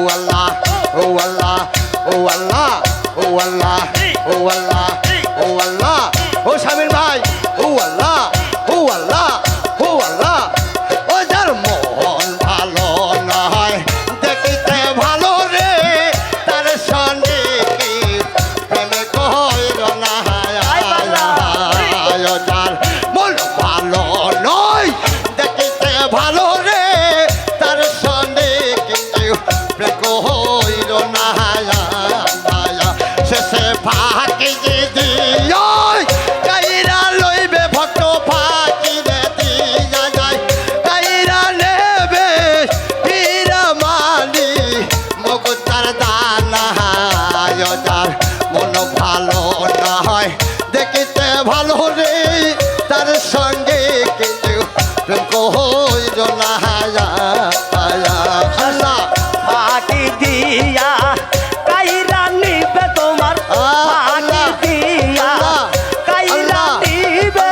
আল্লাহ ও আল্লাহ ও আল্লাহ ও আল্লাহ ও আল্লাহ ও আল্লাহ ও শামির ভাই ও আল্লাহ ও আল্লাহ ও আল্লাহ ও যার মন ভালো নয় দেখিতে ভালো রে তার সঙ্গে কি প্রেমে কইর না যার মন ভালো নয় দেখিতে ভালো রে তার সঙ্গে কি প্রেম কইর না শেষে ফাঁকি দিও কাইরা লইবে ভক্ত ফাঁকি দিয়া যায় কাইরা নেবে হীরা মানি মগুতার দানা যার মন ভালো না হয় দেখিতে ভালো রে তার সঙ্গে কিন্তু প্রেম কইর না আল্লাহ ফাঁকি দিয়া কাইরা নিবে তোমার ফাঁকি দিয়া কাইরা নিবে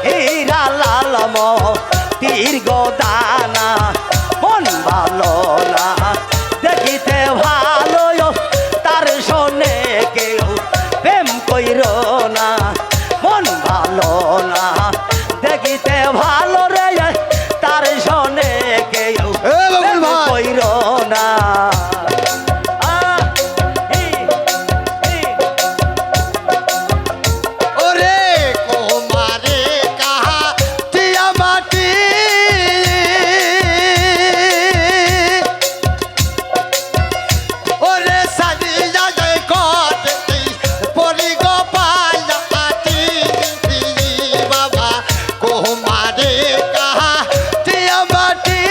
হীরা লাল মোতির দানা মন ভালো না দেখিতে ভালো তার শোনে কেউ প্রেম কইর না মন ভালো না দেখিতে ভালো রে তার শোনে কেউ প্রেম কইর না ওরে কুমারে কাহা টিয়া মাটি ওরে সাজিয়া যায় কটি পরি গোপাল আটি বাবা কুমারে কাহা টিয়া মাটি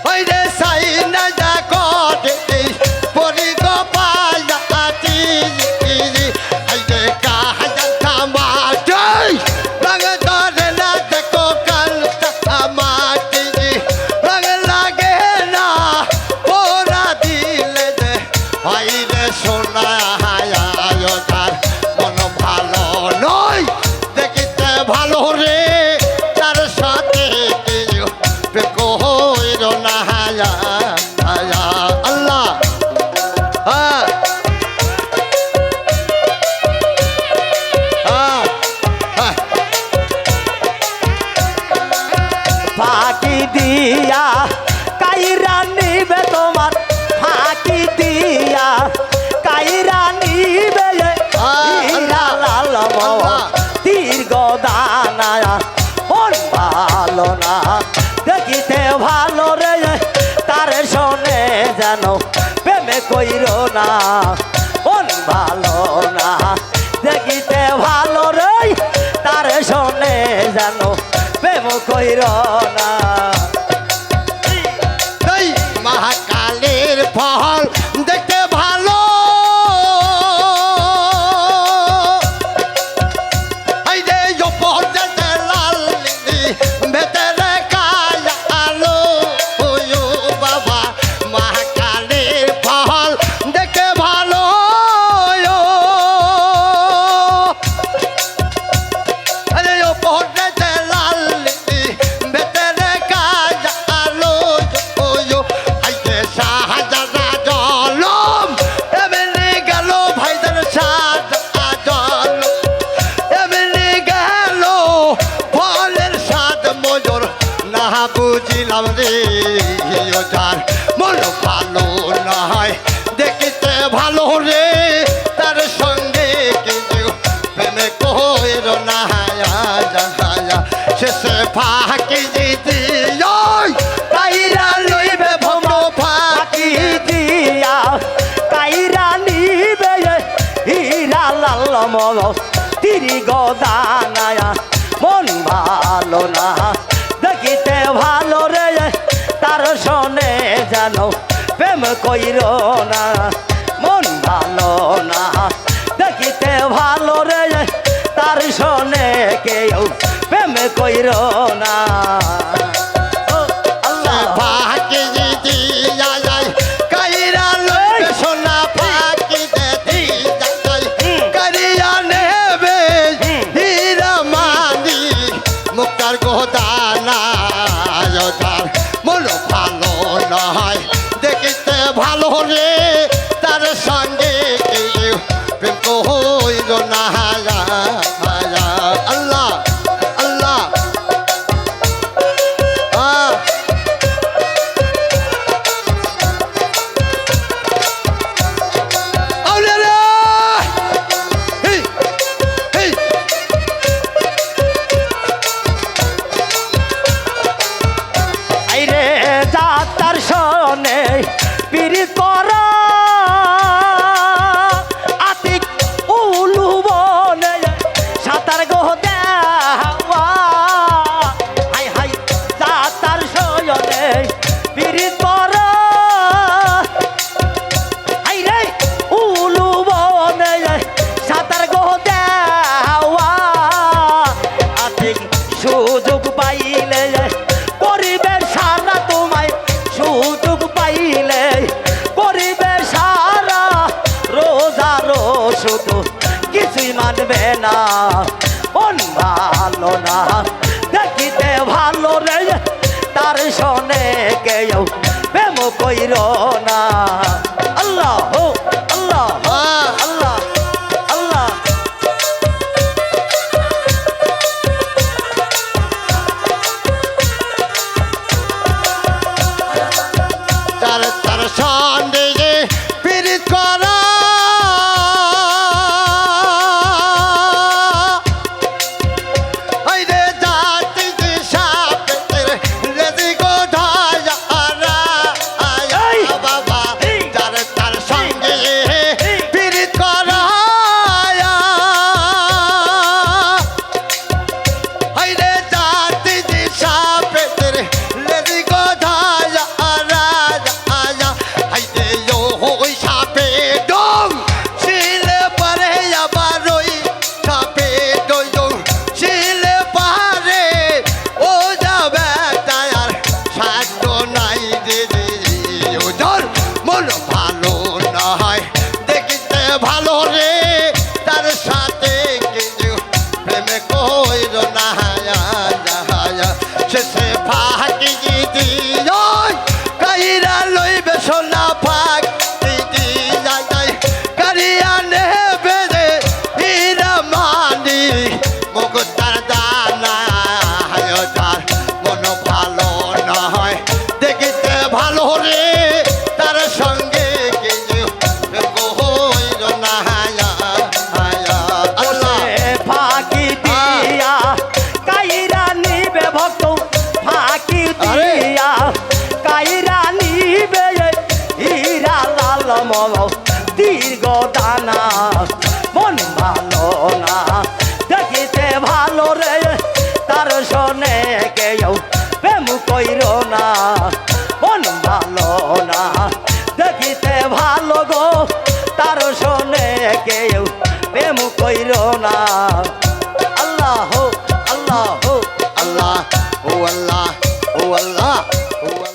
ওরে সাই না যা কটি পরি গোপাল আটি আইতে কাহা থামাটি রঙ ধরে না দেখো কালটা মাটি রঙ লাগে না ওরা দিলে দে হাইরে সোনা তার মন ভালো নয় দেখিতে ভালো রে তার সাথে কইর না আল্লাহ ফাঁকি দিয়া কাইরা নিবে তোমার ফাঁকি দিয়া কাইরা নিবে হীরা লাল দীর্ঘ দানা মন ভালো না দেখিতে ভালো রে তার শোনে যেন প্রেমে কইর না মন ভালো না দেখিতে ভালো রে তার শোনে যেন প্রেম কইর না এই মহাকালের ফল দেখতে ভালো এই যে উপর যেতে লাল ভেতরে কালো আলো ওয়ো বাবা মহাকালের ফল দেখতে ভালো আরে উপর যেতে লাল ভেতরে কালো ওয়ো আইতে শাহজাদা জলম এমনি গেল ভাইদের শাহজাদা জলম এমনি গেল ফলের স্বাদ মজুর না বুঝিলাম রে যার মন ভালো নয় দেখিতে ভালো রে তার সঙ্গে কিন্তু প্রেমে কইর না শেষে ফাঁকি দিও কাইরা লইবে ভক্ত ফাঁকি দিয়া কাইরা নিবে হীরা লাল তিরি গদানায়া মন ভালো না দেখিতে ভালো রে তার শোনে জানো প্রেম কইর না মন ভালো না দেখিতে ভালো রে তার শোনে কেউ প্রেম কইর না আল্লাহ ফাঁকি দিয়া যায় কাইরা লইবে সোনা ফাঁকি দিয়া যায় কারিয়া নেবে হীরা মানি মুক্তার গোদা না তার মন ভালো নয় দেখিতে ভালো রে তার সঙ্গে কেউ প্রেম কইল না আল্লাহ আল্লাহ আইরে যাতার শোনে পিরি করা আতিক উলু বনে সাঁতার গো দেওয়া হাই হাই যাতার শোনে পিরি করা আইরে উলু বনে সাঁতার গো দেওয়া আতিক সুযোগ পাইলে করিবে সারা তোমায় সুযোগ পাইলে করিবে সারা রোজার শুধু কিছুই মানবে না মন ভালো না দেখিতে ভালো রে তার শোনে কেউ প্রেম কইর না আল্লাহ আল্লাহ আল্লাহ আল্লাহ তার তার সঙ্গে পীড়িত করা ওই রে জাতি যে সাপের রেজি গো ধারা বাবা তার তার সঙ্গে পীড়িত করা ওই রে জাতি যে সাপের রেজি গো ধারা ভালো রে তার সাথে কিছু প্রেমে কইর না শেষে ফাঁকি দিও কাইরা লইবে সোনা ফাঁক কারিয়া নেবে রে হীরা মানি মুকুতার দানা তার মন ভালো নয় দেখিতে ভালো রে তার সঙ্গে কিছু কইর না আল্লাহ ফাঁকি দিয়া কাইরা নিবে ভক্ত ফাঁকি দিয়া কাইরা নিবে হীরা লাল মল দীর্ঘ দানা মন ভালো না দেখিতে ভালো রে তার শোনে কেউ প্রেম কইর না মন ভালো না দেখিতে ভালো গো তার শোনে কেউ প্রেম কইর না আল্লাহ আল্লাহ আল্লাহ ও আল্লাহ ও আল্লাহ ও